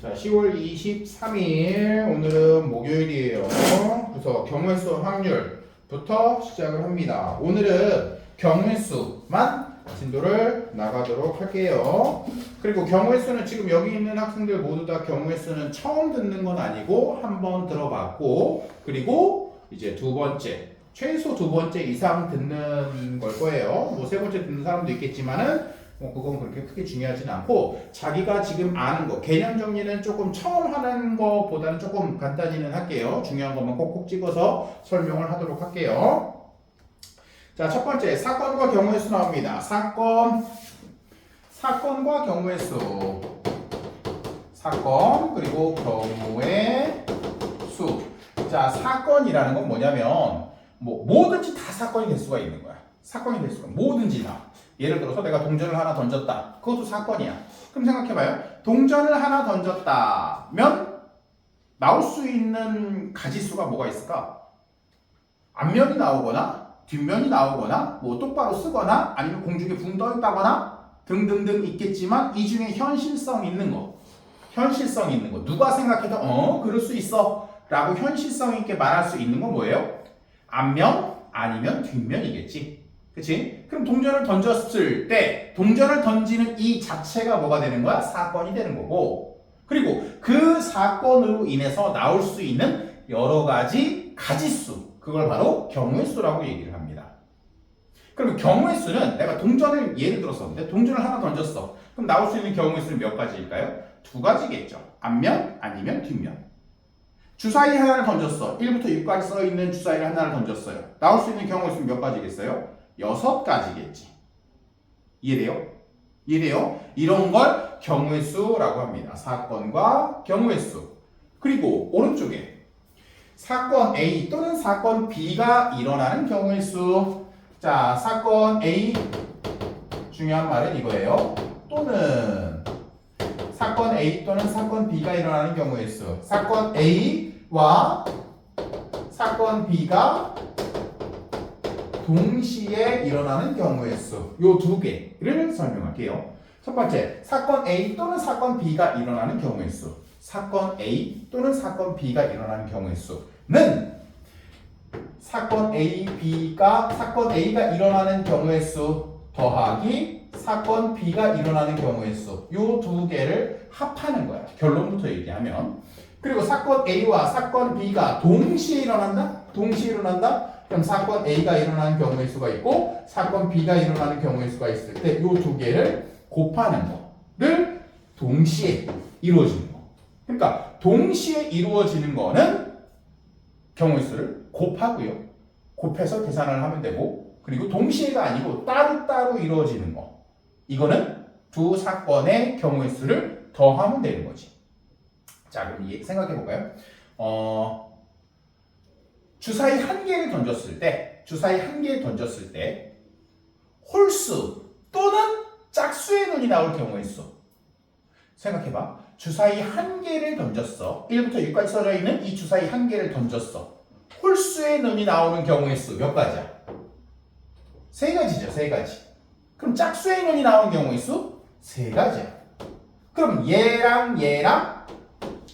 자, 10월 23일 오늘은 목요일이에요. 그래서 경우의 수 확률부터 시작을 합니다. 오늘은 경우의 수만 진도를 나가도록 할게요. 그리고 경우의 수는 지금 여기 있는 학생들 모두 다 경우의 수는 처음 듣는 건 아니고 한 번 들어봤고, 그리고 이제 두 번째, 최소 두 번째 이상 듣는 걸 거예요. 뭐 세 번째 듣는 사람도 있겠지만은 뭐 그건 그렇게 크게 중요하진 않고, 자기가 지금 아는 거, 개념 정리는 조금 처음 하는 거보다는 조금 간단히는 할게요. 중요한 것만 꼭꼭 찍어서 설명을 하도록 할게요. 자, 첫 번째, 사건과 경우의 수 나옵니다. 사건과 경우의 수. 사건, 그리고 경우의 수. 자, 사건이라는 건 뭐냐면, 뭐든지 다 사건이 될 수가 있는 거야. 사건이 될 수가, 뭐든지 다. 예를 들어서 내가 동전을 하나 던졌다. 그것도 사건이야. 그럼 생각해봐요. 동전을 하나 던졌다면 나올 수 있는 가지수가 뭐가 있을까? 앞면이 나오거나 뒷면이 나오거나 뭐 똑바로 쓰거나 아니면 공중에 붕 떠 있다거나 등등등 있겠지만, 이 중에 현실성 있는 거 누가 생각해도 그럴 수 있어 라고 현실성 있게 말할 수 있는 건 뭐예요? 앞면 아니면 뒷면이겠지. 그치? 그럼 동전을 던졌을 때 동전을 던지는 이 자체가 뭐가 되는 거야? 사건이 되는 거고, 그리고 그 사건으로 인해서 나올 수 있는 여러 가지 가지수, 그걸 바로 경우의 수라고 얘기를 합니다. 그럼 경우의 수는, 내가 동전을 예를 들었었는데 동전을 하나 던졌어. 그럼 나올 수 있는 경우의 수는 몇 가지일까요? 두 가지겠죠. 앞면 아니면 뒷면. 주사위 하나를 던졌어. 1부터 6까지 써있는 주사위를 하나를 던졌어요. 나올 수 있는 경우의 수는 몇 가지겠어요? 6가지겠지. 이해돼요? 이런 걸 경우의 수라고 합니다. 사건과 경우의 수. 그리고 오른쪽에 사건 A 또는 사건 B가 일어나는 경우의 수. 자, 사건 A, 중요한 말은 이거예요. 또는 사건 A 또는 사건 B가 일어나는 경우의 수. 사건 A와 사건 B가 동시에 일어나는 경우의 수. 요 두 개를 설명할게요. 첫 번째, 사건 A 또는 사건 B가 일어나는 경우의 수. 사건 A 또는 사건 B가 일어나는 경우의 수는 사건 A가 일어나는 경우의 수 더하기 사건 B가 일어나는 경우의 수. 요 두 개를 합하는 거야. 결론부터 얘기하면. 그리고 사건 A와 사건 B가 동시에 일어난다? 그럼 사건 A가 일어나는 경우의 수가 있고 사건 B가 일어나는 경우의 수가 있을 때 이 두 개를 곱하는 거를 동시에 이루어지는 거. 그러니까 동시에 이루어지는 거는 경우의 수를 곱하고요. 곱해서 계산을 하면 되고, 그리고 동시에가 아니고 따로따로 이루어지는 거. 이거는 두 사건의 경우의 수를 더하면 되는 거지. 자, 그럼 생각해 볼까요? 주사위 한 개를 던졌을 때 홀수 또는 짝수의 눈이 나올 경우의 수. 생각해봐. 주사위 한 개를 던졌어. 1부터 6까지 써져 있는 이 주사위 한 개를 던졌어. 홀수의 눈이 나오는 경우의 수 몇 가지야? 세 가지죠. 세 가지. 그럼 짝수의 눈이 나오는 경우의 수? 세 가지야. 그럼 얘랑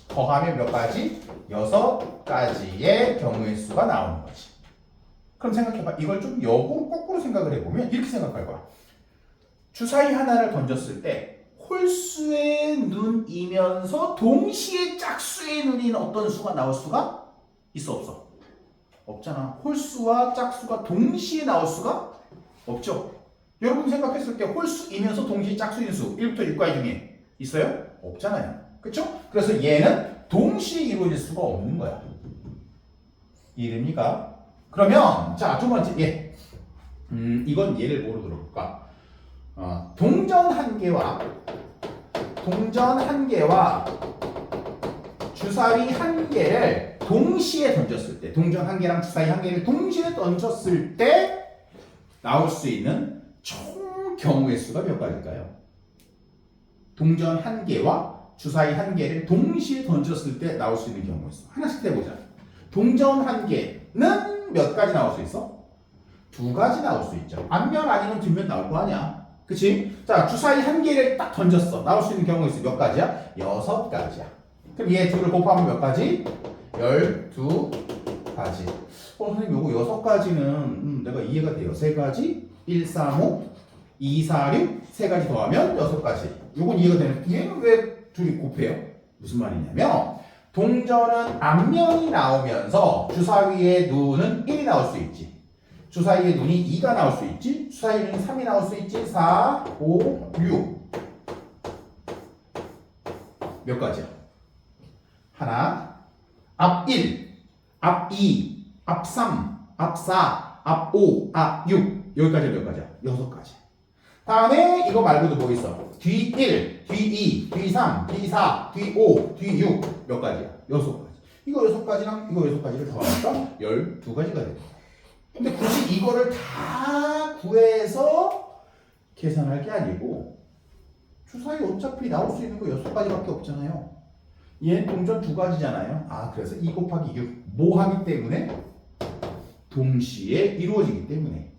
더하면 몇 가지? 6가지의 경우의 수가 나오는 거지. 그럼 생각해봐. 이걸 좀 거꾸로 생각을 해보면 이렇게 생각할 거야. 주사위 하나를 던졌을 때 홀수의 눈이면서 동시에 짝수의 눈인 어떤 수가 나올 수가 있어, 없어? 없잖아. 홀수와 짝수가 동시에 나올 수가 없죠. 여러분 생각했을 때 홀수이면서 동시에 짝수인 수 1부터 6까지 중에 있어요? 없잖아요. 그렇죠? 그래서 얘는 동시에 이루어질 수가 없는 거야. 이해됩니까? 그러면 자, 두 번째 이건 예를 뭐로 들어볼까? 동전 한 개와 주사위 한 개를 동시에 던졌을 때, 동전 한 개랑 주사위 한 개를 동시에 던졌을 때 나올 수 있는 총 경우의 수가 몇 가지일까요? 동전 한 개와 주사위 한 개를 동시에 던졌을 때 나올 수 있는 경우의 수. 하나씩 해보자. 동전 한 개는 몇 가지 나올 수 있어? 두 가지 나올 수 있죠. 앞면 아니면 뒷면 나올 거 아니야. 그치? 자, 주사위 한 개를 딱 던졌어. 나올 수 있는 경우가 있어. 몇 가지야? 6가지야. 그럼 얘 둘을 곱하면 몇 가지? 12가지. 선생님, 요거 6가지는 내가 이해가 돼요. 3가지, 1, 3, 5, 2, 4, 6, 3가지 더하면 6가지. 요건 이해가 되는. 얘는 왜 둘이 곱해요? 무슨 말이냐면, 동전은 앞면이 나오면서 주사위의 눈은 1이 나올 수 있지. 주사위의 눈이 2가 나올 수 있지. 주사위의 눈이 3이 나올 수 있지. 4, 5, 6. 몇 가지야? 하나, 앞 1, 앞 2, 앞 3, 앞 4, 앞 5, 앞 6. 여기까지 몇 가지야? 6가지. 다음에 이거 말고도 뭐 있어? 뒤 1, 뒤 2, 뒤 3, 뒤 4, 뒤 5, 뒤 6. 몇 가지야? 6가지. 이거 6가지랑 이거 6가지를 더하니까 12가지가 되는 거야. 근데 굳이 이거를 다 구해서 계산할 게 아니고 주사위 어차피 나올 수 있는 거 6가지밖에 없잖아요. 얘는 동전 2가지잖아요. 아, 그래서 2 곱하기 6 뭐 하기 때문에? 동시에 이루어지기 때문에.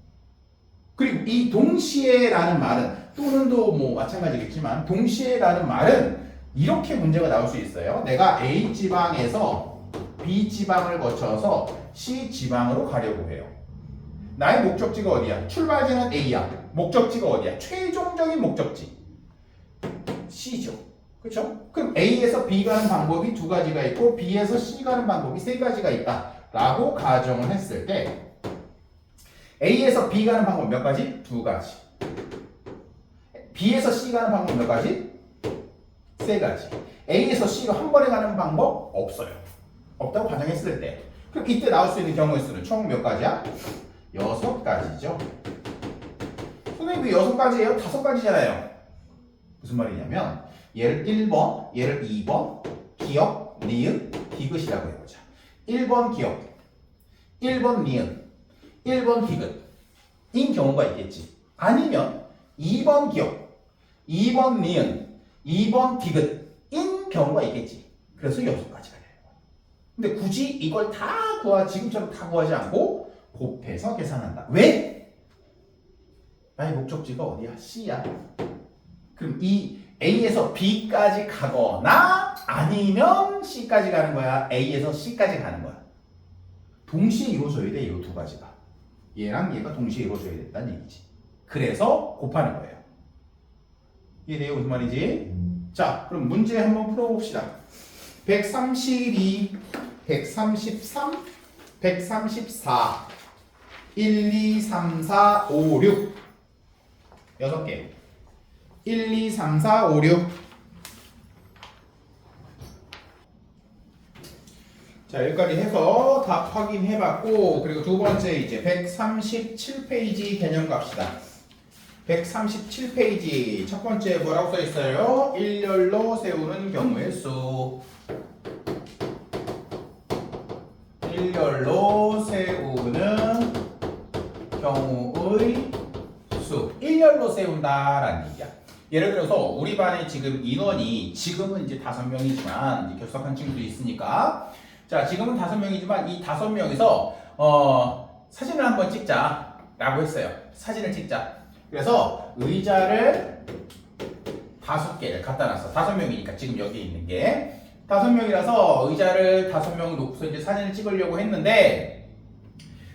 그리고 이 동시에라는 말은 또는도 뭐 마찬가지겠지만 동시에라는 말은 이렇게 문제가 나올 수 있어요. 내가 A 지방에서 B 지방을 거쳐서 C 지방으로 가려고 해요. 나의 목적지가 어디야? 출발지는 A야. 목적지가 어디야? 최종적인 목적지 C죠. 그렇죠? 그럼 A에서 B 가는 방법이 2가지가 있고 B에서 C 가는 방법이 3가지가 있다 라고 가정을 했을 때 A에서 B 가는 방법 몇 가지? 2가지. B에서 C 가는 방법 몇 가지? 3가지. A에서 C로 한 번에 가는 방법 없어요. 없다고 가정했을 때. 그럼 이때 나올 수 있는 경우의 수는 총 몇 가지야? 6가지죠. 선생님 왜 6가지예요? 5가지잖아요. 무슨 말이냐면 얘를 1번, 얘를 2번 기억, 니은, 디귿이라고 해보자. 1번 기억, 1번 니은, 1번 디귿인 경우가 있겠지. 아니면 2번 기억, 2번 니은, 2번 디귿인 경우가 있겠지. 그래서 6가지가 돼요. 근데 굳이 이걸 다 지금처럼 다 구하지 않고 곱해서 계산한다. 왜? 나의 목적지가 어디야? C야. 그럼 이 A에서 B까지 가거나 아니면 C까지 가는 거야. A에서 C까지 가는 거야. 동시에 이루어져야 돼. 이 2가지가. 얘랑 얘가 동시에 이루어져야 된다는 얘기지. 그래서 곱하는 거예요. 이해돼요? 무슨 말이지? 자, 그럼 문제 한번 풀어봅시다. 132, 133, 134, 1, 2, 3, 4, 5, 6 6개 1, 2, 3, 4, 5, 6 자, 여기까지 해서 답 확인해봤고 그리고 두 번째 이제 137페이지 개념 갑시다. 137페이지 첫 번째 뭐라고 써있어요? 일렬로 세우는 경우의 수. 일렬로 세우는 경우의 수. 일렬로 세운다라는 얘기야. 예를 들어서 우리 반에 지금 인원이 지금은 이제 5명이지만 이제 결석한 친구도 있으니까 자, 지금은 5명이지만 이 5명이서 사진을 한번 찍자라고 했어요. 사진을 찍자. 그래서 의자를 5개를 갖다 놨어. 5명이니까 지금 여기 있는 게 5명이라서 의자를 5명을 놓고서 이제 사진을 찍으려고 했는데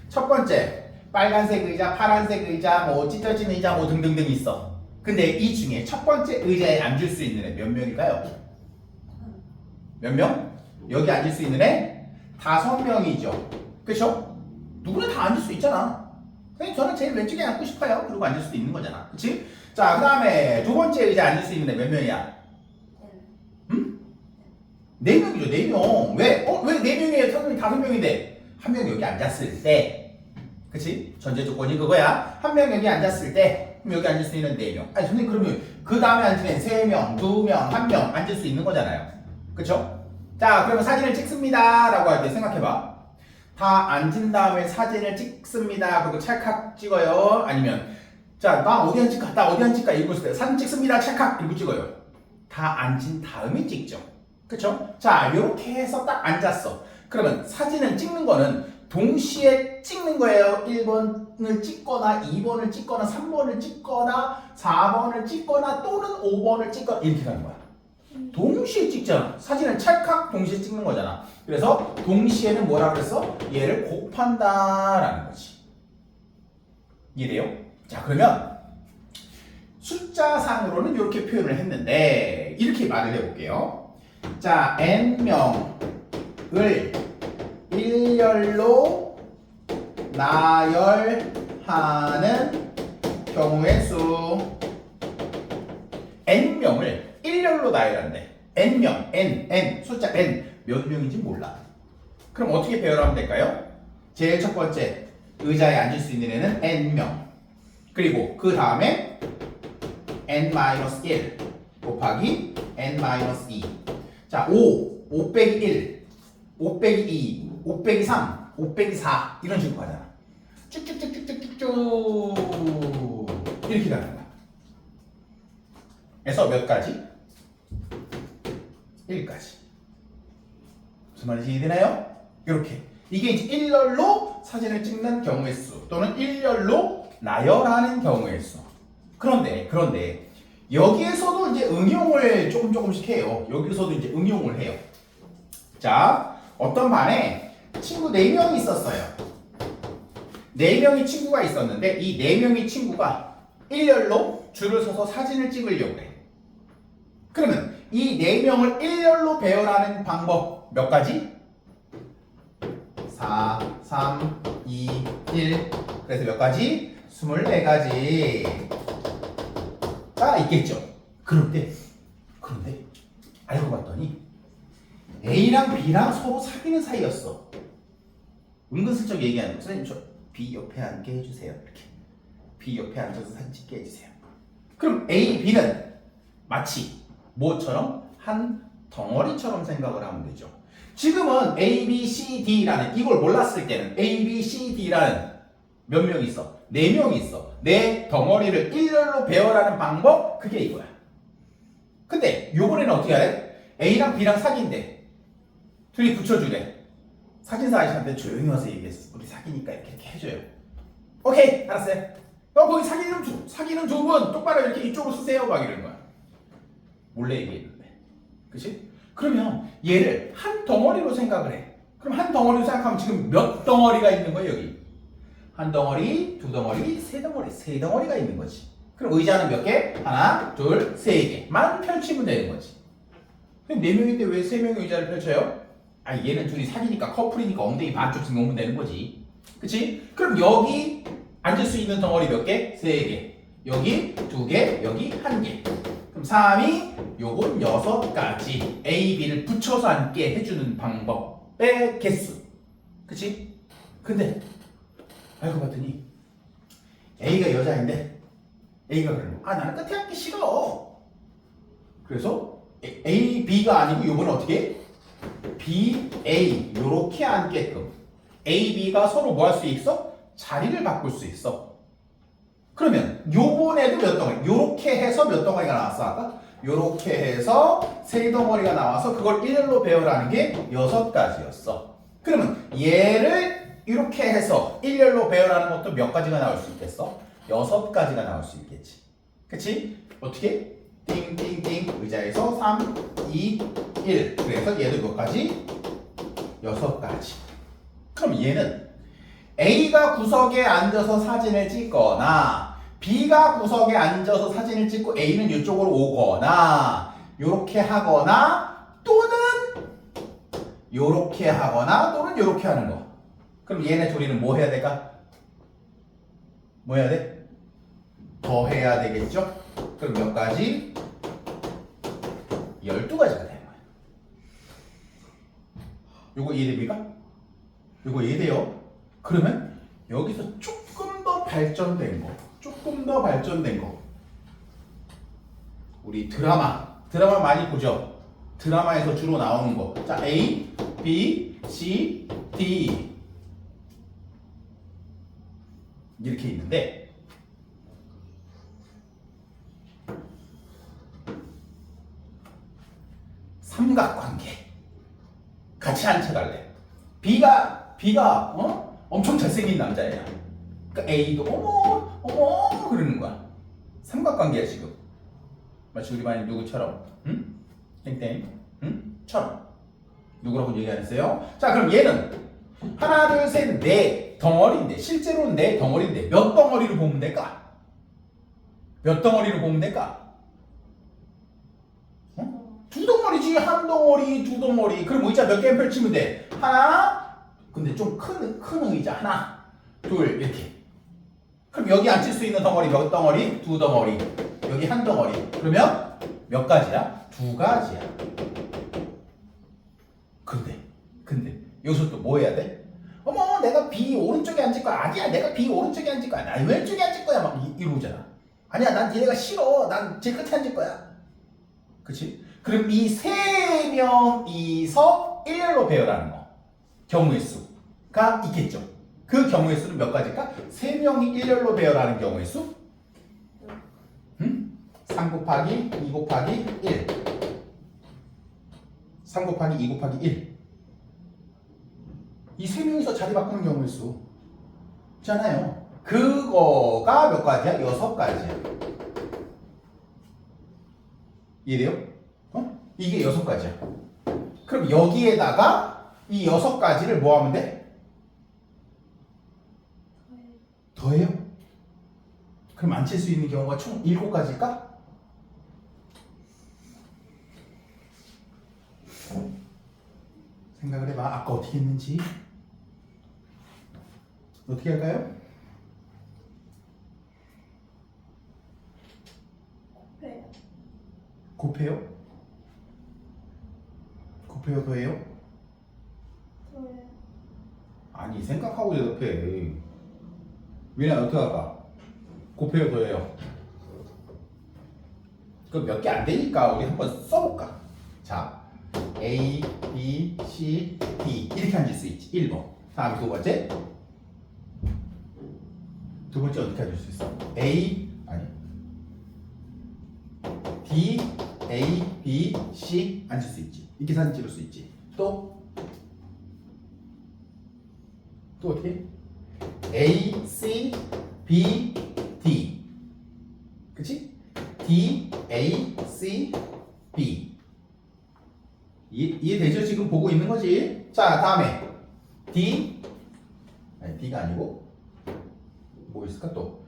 첫 번째 빨간색 의자, 파란색 의자, 뭐 찢어진 의자 뭐 등등등 있어. 근데 이 중에 첫 번째 의자에 앉을 수 있는 애 몇 명일까요? 몇 명? 여기 앉을 수 있는 애 5명이죠. 그쵸? 누구나 다 앉을 수 있잖아. 저는 제일 왼쪽에 앉고 싶어요. 그리고 앉을 수도 있는 거잖아. 그치? 자, 그 다음에 두 번째 의자 앉을 수 있는 애 몇 명이야? 응? 4명이죠, 4명. 왜? 왜 4명이에요? 선생님 5명인데. 한 명 여기 앉았을 때. 그치? 전제 조건이 그거야. 한 명 여기 앉았을 때. 그럼 여기 앉을 수 있는 4명. 아니, 선생님 그러면 그 다음에 앉으면 3명, 2명, 1명 앉을 수 있는 거잖아요. 그쵸? 자, 그러면 사진을 찍습니다. 라고 할 때 생각해봐. 다 앉은 다음에 사진을 찍습니다. 그리고 찰칵 찍어요. 아니면 자, 나 어디 앉을까? 나 어디 앉을까? 이러고 있을 때 사진 찍습니다. 찰칵 이러고 찍어요. 다 앉은 다음에 찍죠. 그쵸? 자, 이렇게 해서 딱 앉았어. 그러면 사진을 찍는 거는 동시에 찍는 거예요. 1번을 찍거나 2번을 찍거나 3번을 찍거나 4번을 찍거나 또는 5번을 찍거나 이렇게 가는 거야. 동시에 찍잖아. 사진을 찰칵 동시에 찍는 거잖아. 그래서 동시에는 뭐라 그랬어? 얘를 곱한다라는 거지. 이해돼요? 자, 그러면 숫자상으로는 이렇게 표현을 했는데 이렇게 말을 해볼게요. 자, n명을 일렬로 나열하는 경우의 수. n명을 일렬로 나열한대. n명, n, 숫자 n 몇 명인지 몰라. 그럼 어떻게 배열하면 될까요? 제일 첫 번째 의자에 앉을 수 있는 애는 n명. 그리고 그 다음에 n-1 곱하기 n-2. 자, 5 빼기 1, 5 빼기 2, 5 빼기 3, 5 빼기 4 이런 식으로 가잖아. 쭉쭉쭉쭉쭉쭉 이렇게 가는 거야. 그래서 몇 가지? 1까지. 무슨 말인지 이해되나요? 이렇게. 이게 이제 일렬로 사진을 찍는 경우의 수 또는 일렬로 나열하는 경우의 수. 그런데 여기에서도 이제 응용을 조금씩 해요. 여기서도 이제 응용을 해요. 자, 어떤 반에 친구 4명이 있었어요. 4명이 친구가 있었는데 이 4명의 친구가 일렬로 줄을 서서 사진을 찍으려고 해. 그러면 이 4명을 일렬로 배열하는 방법 몇 가지? 4, 3, 2, 1. 그래서 몇 가지? 24가지가 있겠죠. 그런데 알고 봤더니 A랑 B랑 서로 사귀는 사이였어. 은근슬쩍 얘기하는 거. 선생님 저 B 옆에 앉게 해주세요. 이렇게 B 옆에 앉아서 사진 찍게 해주세요. 그럼 A, B는 마치 뭐처럼? 한 덩어리처럼 생각을 하면 되죠. 지금은 A, B, C, D라는 이걸 몰랐을 때는 A, B, C, D라는 몇 명이 있어? 4명이 있어. 내 덩어리를 일렬로 배열하는 방법 그게 이거야. 근데 요번에는 어떻게 하래? A랑 B랑 사귄대. 둘이 붙여주래. 사진사 아저씨한테 조용히 와서 얘기했어. 우리 사귀니까 이렇게 해줘요. 오케이, 알았어요. 거기 사귀는 두 분 똑바로 이렇게 이쪽으로 쓰세요. 막 이러는 거야. 몰래 얘기했는데. 그치? 그러면 얘를 한 덩어리로 생각을 해. 그럼 한 덩어리로 생각하면 지금 몇 덩어리가 있는 거야, 여기? 한 덩어리, 두 덩어리, 세 덩어리, 세 덩어리가 있는 거지. 그럼 의자는 몇 개? 하나, 둘, 세 개만 펼치면 되는 거지. 그럼 4명인데 왜 3명의 의자를 펼쳐요? 아, 얘는 둘이 사귀니까 커플이니까 엉덩이 반쪽씩 놓으면 되는 거지. 그치? 그럼 여기 앉을 수 있는 덩어리 몇 개? 3개. 여기 2개, 여기 1개. 그럼 3이 요건 6가지. A, B를 붙여서 앉게 해주는 방법의 개수. 그치? 근데 알고 봤더니 A가 여자인데 A가 그러는 거야. 아, 나는 끝에 앉기 싫어. 그래서 A, B가 아니고 요번에 어떻게 해? B, A 요렇게 앉게끔 A, B가 서로 뭐 할 수 있어? 자리를 바꿀 수 있어. 그러면 요번에도 몇 덩어리? 요렇게 해서 몇 덩어리가 나왔어 아까? 요렇게 해서 3덩어리가 나와서 그걸 일렬로 배열하는 게 6가지였어. 그러면 얘를 이렇게 해서 일렬로 배열하는 것도 몇 가지가 나올 수 있겠어? 6가지가 나올 수 있겠지. 그치? 어떻게? 띵띵띵 의자에서 3, 2, 1. 그래서 얘도 몇 가지? 6가지. 그럼 얘는 A가 구석에 앉아서 사진을 찍거나 B가 구석에 앉아서 사진을 찍고 A는 이쪽으로 오거나 요렇게 하거나 또는 요렇게 하거나 또는 요렇게 하는 거. 그럼 얘네 둘이는 뭐 해야 될까? 뭐 해야 돼? 더 해야 되겠죠? 그럼 몇 가지? 12가지가 되는 거야. 요거 이해됩니까? 요거 이해돼요? 그러면 여기서 조금 더 발전된 거, 우리 드라마 많이 보죠? 드라마에서 주로 나오는 거. 자, A, B, C, D 이렇게 있는데 삼각관계 같이 앉혀달래. B가 B가 엄청 잘생긴 남자예요. 그러니까 A도 어머 그러는 거야. 삼각관계야 지금. 마치 우리 반이 누구처럼, 응? 땡땡, 응? 처럼. 누구라고 얘기 안 했어요? 자, 그럼 얘는 하나, 둘, 셋, 네 덩어리인데 실제로는 네 덩어리인데 몇 덩어리로 보면 될까? 몇 덩어리로 보면 될까? 두 덩어리지. 한 덩어리, 두 덩어리. 그럼 의자 몇 개 펼치면 돼? 하나. 근데 좀 큰 의자 하나, 둘 이렇게. 그럼 여기 앉힐 수 있는 덩어리 몇 덩어리? 두 덩어리. 여기 한 덩어리. 그러면 몇 가지야? 두 가지야. 근데 여기서 또 뭐 해야 돼? 어머 내가 B 오른쪽에 앉을 거야. 아니야 내가 B 오른쪽에 앉을 거야. 나 왼쪽에 앉을 거야. 막 이러잖아. 아니야 난 얘네가 싫어. 난 제일 끝에 앉을 거야. 그치? 그럼 이 세 명이서 일렬로 배열하는 거. 경우의 수가 있겠죠. 그 경우의 수는 몇 가지일까? 세 명이 일렬로 배열하는 경우의 수? 3 곱하기 2 곱하기 1. 3 곱하기 2 곱하기 1. 이 세 명이서 자리 바꾸는 경우의 수. 잖아요. 그거가 몇 가지야? 6가지야. 이해돼요? 이게 6가지야. 그럼 여기에다가 이 6가지를 뭐 하면 돼? 더해요? 그럼 앉힐 수 있는 경우가 총 7가지일까? 생각을 해봐. 아까 어떻게 했는지. 어떻게 할까요? 곱해요? 곱해요? 더해요? 더해요. 아니 생각하고 대답해. 미나 어떻게 할까? 곱해요? 더해요? 그 몇 개 안 되니까 우리 한번 써볼까? 자, A, B, C, D 이렇게 앉을 수 있지. 1번. 다음 두 번째. 두 번째 어떻게 앉을 수 있어? A 아니 D, A, B, C 앉을 수 있지. 이렇게 사진 찍을 수 있지. 또 어떻게? A, C, B, D. 그치? D, A, C, B. 이해되죠? 지금 보고 있는 거지? 자, 다음에 D, 아니 D가 아니고 뭐 있을까 또?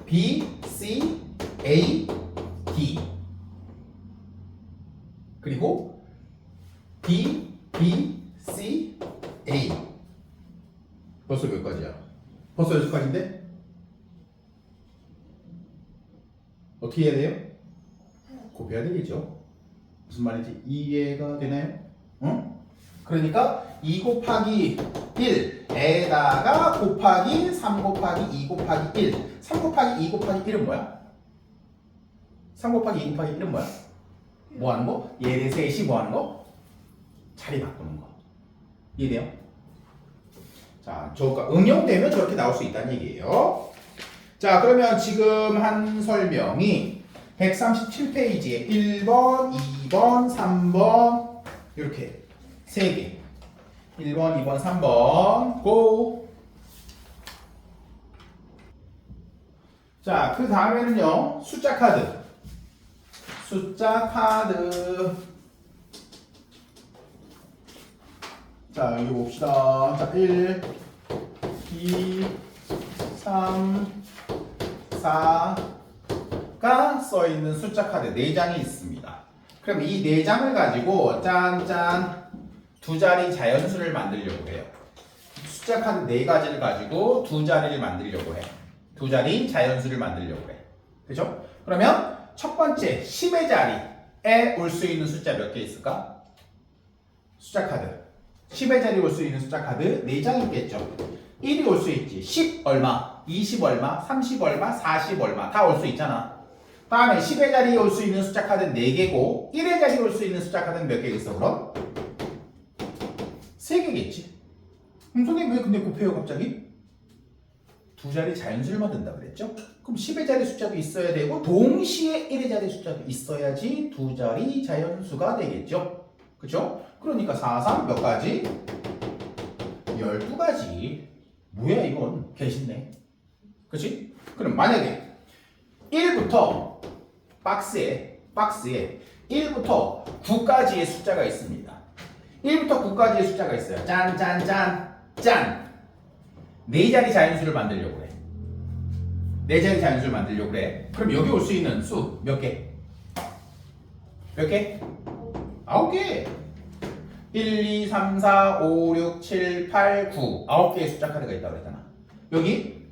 B, C, A, D. 그리고 D, B, C, A. 벌써 몇 가지야? 벌써 6가지인데? 어떻게 해야 돼요? 곱해야 되겠죠. 무슨 말인지 이해가 되나요? 응? 그러니까 2 곱하기 1에다가 곱하기 3 곱하기 2 곱하기 1. 3 곱하기 2 곱하기 1은 뭐야? 3 곱하기 2 곱하기 1은 뭐야? 뭐 하는 거? 얘네 셋이 뭐 하는 거? 자리 바꾸는 거. 이해돼요? 자, 저가 응용되면 저렇게 나올 수 있다는 얘기예요. 자, 그러면 지금 한 설명이 137페이지에 1번, 2번, 3번 이렇게 3개 1번, 2번, 3번 고! 자, 그 다음에는요 숫자 카드. 숫자 카드. 자, 여기 봅시다. 자, 1, 2, 3, 4가 써있는 숫자 카드 4장이 있습니다. 그럼 이 4장을 가지고 짠짠 두 자리 자연수를 만들려고 해요. 숫자 카드 4가지를 가지고 두 자리를 만들려고 해. 두 자리 자연수를 만들려고 해. 그죠? 그러면 첫 번째 10의 자리에 올 수 있는 숫자 몇 개 있을까? 숫자 카드 10의 자리에 올 수 있는 숫자 카드 4장 있겠죠. 1이 올 수 있지. 10 얼마, 20 얼마, 30 얼마, 40 얼마 다 올 수 있잖아. 다음에 10의 자리에 올 수 있는 숫자 카드는 4개고 1의 자리에 올 수 있는 숫자 카드는 몇 개 있어 그럼? 3개겠지. 선생님 왜 근데 곱해요 갑자기? 두 자리 자연수를 만든다 그랬죠? 그럼 10의 자리 숫자도 있어야 되고 동시에 1의 자리 숫자도 있어야지 두 자리 자연수가 되겠죠. 그쵸? 그러니까 4, 3 몇 가지? 12가지. 뭐야 이건 개신네. 그치? 그럼 만약에 1부터 박스에 1부터 9까지의 숫자가 있습니다. 1부터 9까지의 숫자가 있어요. 짠, 짠, 짠, 짠. 4자리 자연수를 만들려고 그래. 4자리 자연수를 만들려고 그래. 그럼 여기 올 수 있는 수 몇 개? 몇 개? 9개. 1, 2, 3, 4, 5, 6, 7, 8, 9. 9개의 숫자 카드가 있다고 그랬잖아. 여기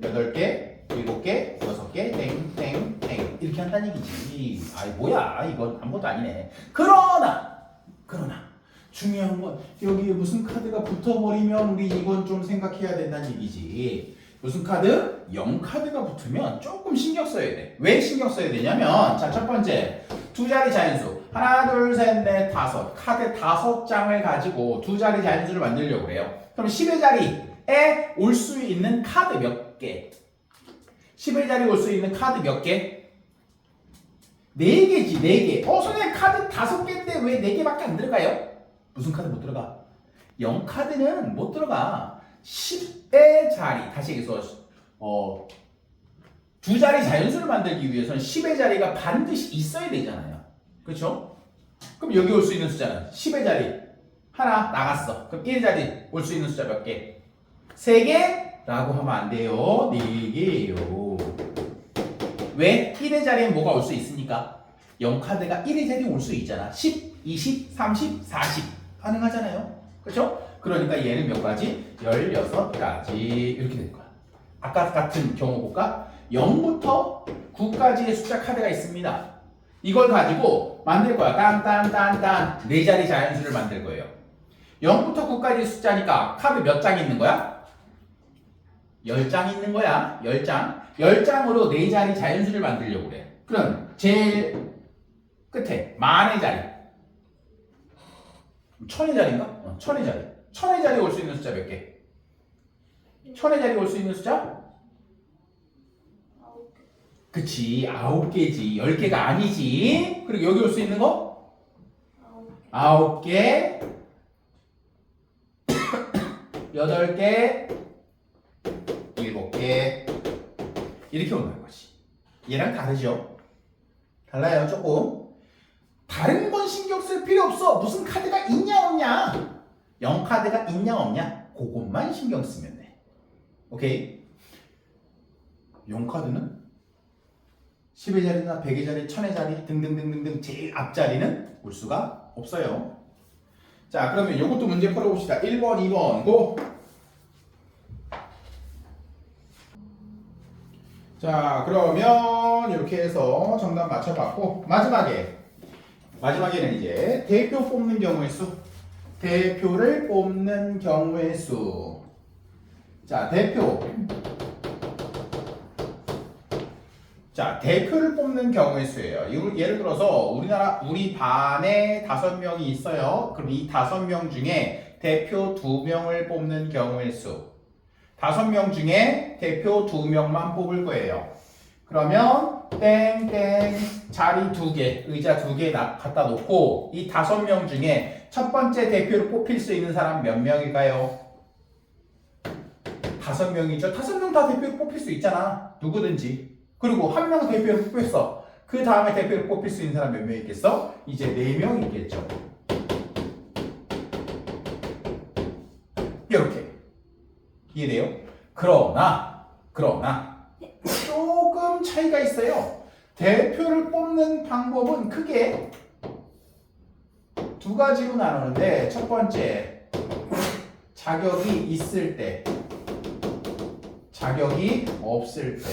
8개, 7개, 6개, 땡, 땡, 땡. 이렇게 한다는 얘기지. 아이, 뭐야. 이건 아무것도 아니네. 그러나, 중요한 건 여기에 무슨 카드가 붙어버리면 우리 이건 좀 생각해야 된다는 얘기지. 무슨 카드? 0카드가 붙으면 조금 신경 써야 돼. 왜 신경 써야 되냐면, 자, 첫 번째. 2자리 자연수. 하나, 둘, 셋, 넷, 다섯. 카드 5장을 가지고 2자리 자연수를 만들려고 그래요. 그럼 10의 자리에 올 수 있는 카드 몇 개? 10의 자리에 올 수 있는 카드 몇 개? 4개지, 4개. 선생님 카드 5개인데 왜 4개밖에 안 들어가요? 무슨 카드 못 들어가? 0카드는 못 들어가. 10의 자리, 다시 얘기해서 2자리 자연수를 만들기 위해서는 10의 자리가 반드시 있어야 되잖아요. 그렇죠? 그럼 여기 올 수 있는 숫자는 10의 자리 하나 나갔어. 그럼 1의 자리 올 수 있는 숫자 몇 개? 3개? 라고 하면 안 돼요. 4개예요. 왜? 1의 자리에 뭐가 올 수 있으니까? 0카드가 1의 자리에 올 수 있잖아. 10, 20, 30, 40 가능하잖아요. 그렇죠? 그러니까 얘는 몇 가지? 16가지 이렇게 될 거야. 아까 같은 경우 볼까? 0부터 9까지의 숫자 카드가 있습니다. 이걸 가지고 만들 거야. 딴딴딴딴 4자리 자연수를 만들 거예요. 0부터 9까지 숫자니까 카드 몇 장 있는 거야? 10장 있는 거야. 10장. 10장으로 4자리 자연수를 만들려고 그래. 그럼 제일 끝에 만의 자리. 1000의 자리인가? 1000의 자리. 1000의 자리에 올 수 있는 숫자 몇 개? 1000의 자리에 올 수 있는 숫자? 그치, 9개지. 10개가 아니지. 그리고 여기 올 수 있는 거? 9개. 8개. 7개. 이렇게 온다는 거지. 얘랑 다르죠? 달라요, 조금. 다른 건 신경 쓸 필요 없어. 무슨 카드가 있냐, 없냐. 0카드가 있냐, 없냐. 그것만 신경 쓰면 돼. 오케이? 0카드는 10의 자리나 100의 자리, 1000의 자리 등등등등등 제일 앞자리는 올 수가 없어요. 자, 그러면 이것도 문제 풀어봅시다. 1번, 2번 고! 자, 그러면 이렇게 해서 정답 맞춰봤고 마지막에는 이제 대표 뽑는 경우의 수. 대표를 뽑는 경우의 수. 자, 대표를 뽑는 경우의 수예요. 예를 들어서 우리 반에 5명이 있어요. 그럼 이 5명 중에 대표 2명을 뽑는 경우의 수. 5명 중에 대표 2명만 뽑을 거예요. 그러면 땡땡 자리 2개, 의자 2개 갖다 놓고 이 5명 중에 첫 번째 대표로 뽑힐 수 있는 사람 몇 명일까요? 5명이죠. 5명 다 대표로 뽑힐 수 있잖아. 누구든지. 그리고 1명 대표로 뽑혔어. 그 다음에 대표로 뽑힐 수 있는 사람 몇 명 있겠어? 이제 4명 있겠죠. 이렇게. 이해돼요? 그러나 조금 차이가 있어요. 대표를 뽑는 방법은 크게 2가지로 나누는데 첫 번째 자격이 있을 때 자격이 없을 때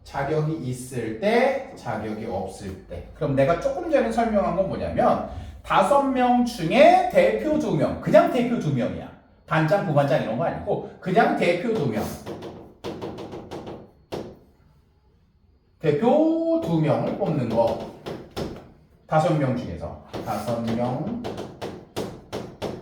자격이 있을 때 자격이 없을 때 그럼 내가 조금 전에 설명한 건 뭐냐면 5명 중에 대표 2명 그냥 대표 2명이야. 반장, 부반장 이런 거 아니고 그냥 대표 2명. 대표 2명을 뽑는 거. 5명 중에서 5명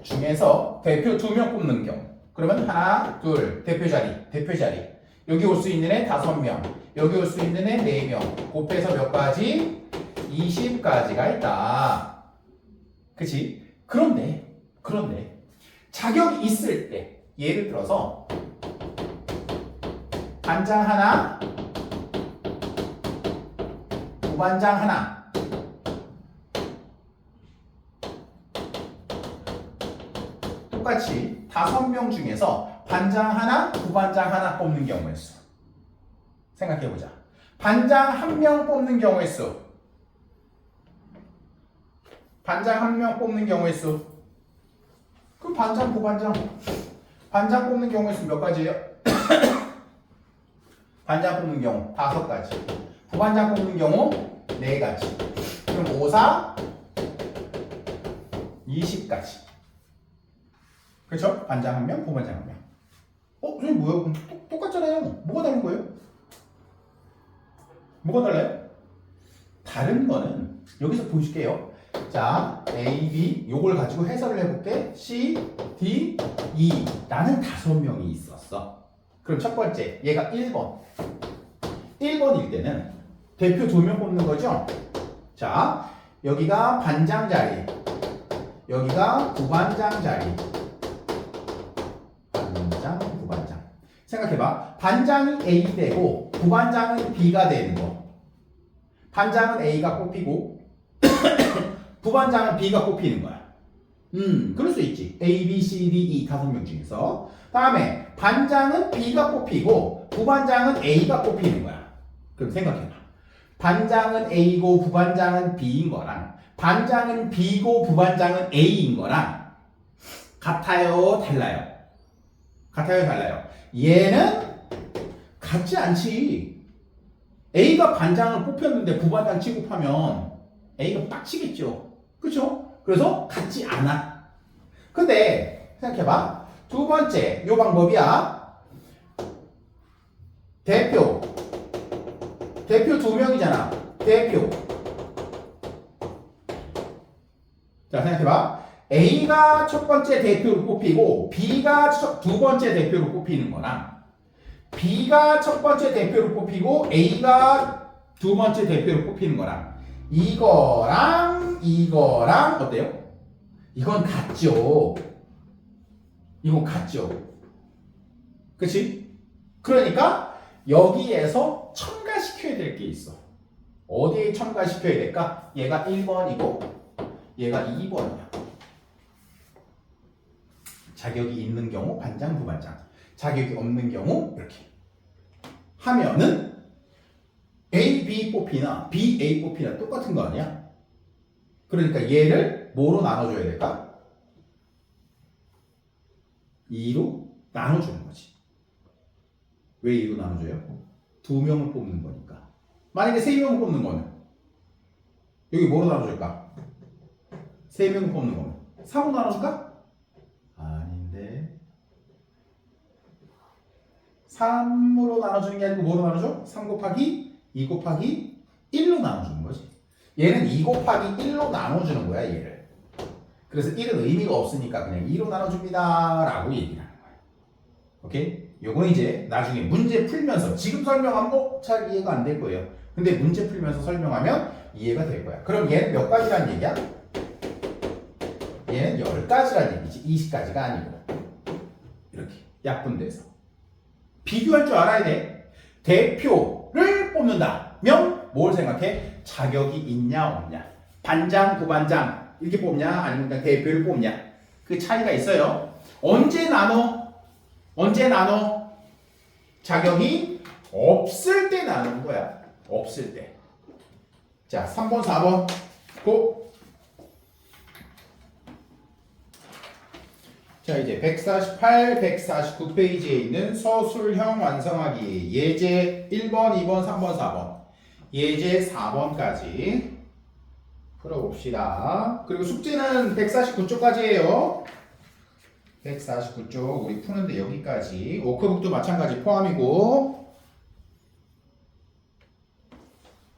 중에서 대표 2명 뽑는 경우. 그러면 하나, 둘, 대표 자리. 여기 올 수 있는 애 5명. 여기 올 수 있는 애 4명. 곱해서 몇 가지? 20가지가 있다. 그치? 그런데 자격이 있을 때 예를 들어서 반장 하나, 부반장 하나. 똑같이 5명 중에서 반장 하나, 부반장 하나 뽑는 경우의 수. 생각해보자. 반장 1명 뽑는 경우의 수. 반장 1명 뽑는 경우의 수. 그럼 반장, 부반장. 반장 뽑는 경우의 수 몇 가지예요? 반장 뽑는 경우 5가지. 부반장 뽑는 경우 4가지. 그럼 5, 4, 20가지. 그렇죠? 반장 1명, 부반장 1명. 선생님 뭐예요? 그럼 똑같잖아요. 뭐가 다른 거예요? 뭐가 달라요? 다른 거는 여기서 보여줄게요. 자, A, B 요걸 가지고 해설을 해볼게. C, D, E 라는 5명이 있었어. 그럼 첫 번째 얘가 1번. 1번일 때는 대표 2명 뽑는 거죠. 자, 여기가 반장 자리, 여기가 부반장 자리. 반장, 부반장. 생각해봐. 반장이 A 되고 부반장은 B가 되는 거. 반장은 A가 뽑히고 부반장은 B가 뽑히는 거야. 그럴 수 있지. A, B, C, D, E 5명 중에서. 다음에 반장은 B가 뽑히고 부반장은 A가 뽑히는 거야. 그럼 생각해봐. 반장은 A고 부반장은 B인 거랑 반장은 B고 부반장은 A인 거랑 같아요, 달라요? 같아요, 달라요? 얘는 같지 않지. A가 반장을 뽑혔는데 부반장 취급하면 A가 빡치겠죠. 그쵸? 그래서 같지 않아. 근데 생각해봐. 두 번째 요 방법이야. 대표 2명이잖아. 대표. 자, 생각해봐. A가 첫 번째 대표로 뽑히고 B가 두 번째 대표로 뽑히는 거랑 B가 첫 번째 대표로 뽑히고 A가 두 번째 대표로 뽑히는 거랑 이거랑 어때요? 이건 같죠. 이건 같죠. 그치? 그러니까 여기에서 첨가시켜야 될 게 있어. 어디에 첨가시켜야 될까? 얘가 1번이고 얘가 2번이야. 자격이 있는 경우 반장, 부반장. 자격이 없는 경우 이렇게 하면은 A, B 뽑히나 B, A 뽑히나 똑같은 거 아니야? 그러니까 얘를 뭐로 나눠줘야 될까? 2로 나눠주는 거지. 왜 2로 나눠줘요? 2명을 뽑는 거니까. 만약에 3명을 뽑는 거는 여기 뭐로 나눠줄까? 3명을 뽑는 거는 3으로 나눠줄까? 아닌데 3으로 나눠주는 게 아니고 뭐로 나눠줘? 3 곱하기 2 곱하기 1로 나눠주는 거지. 얘는 2 곱하기 1로 나눠주는 거야, 얘를. 그래서 1은 의미가 없으니까 그냥 2로 나눠줍니다 라고 얘기를 하는 거야. 오케이? 요건 이제 나중에 문제 풀면서 지금 설명하면 잘 이해가 안 될 거예요. 근데 문제 풀면서 설명하면 이해가 될 거야. 그럼 얘는 몇 가지란 얘기야? 얘는 10가지란 얘기지. 20가지가 아니고. 이렇게 약분돼서. 비교할 줄 알아야 돼. 대표를 뽑는다면 뭘 생각해? 자격이 있냐 없냐. 반장, 부반장 이렇게 뽑냐 아니면 그냥 대표를 뽑냐. 그 차이가 있어요. 언제 나눠? 자격이 없을 때 나누는 거야. 없을 때. 자, 3번, 4번 고. 자, 이제 148, 149페이지에 있는 서술형 완성하기 예제 1번, 2번, 3번, 4번 예제 4번까지 풀어봅시다. 그리고 숙제는 149쪽까지예요. 149쪽 우리 푸는데 여기까지. 워크북도 마찬가지 포함이고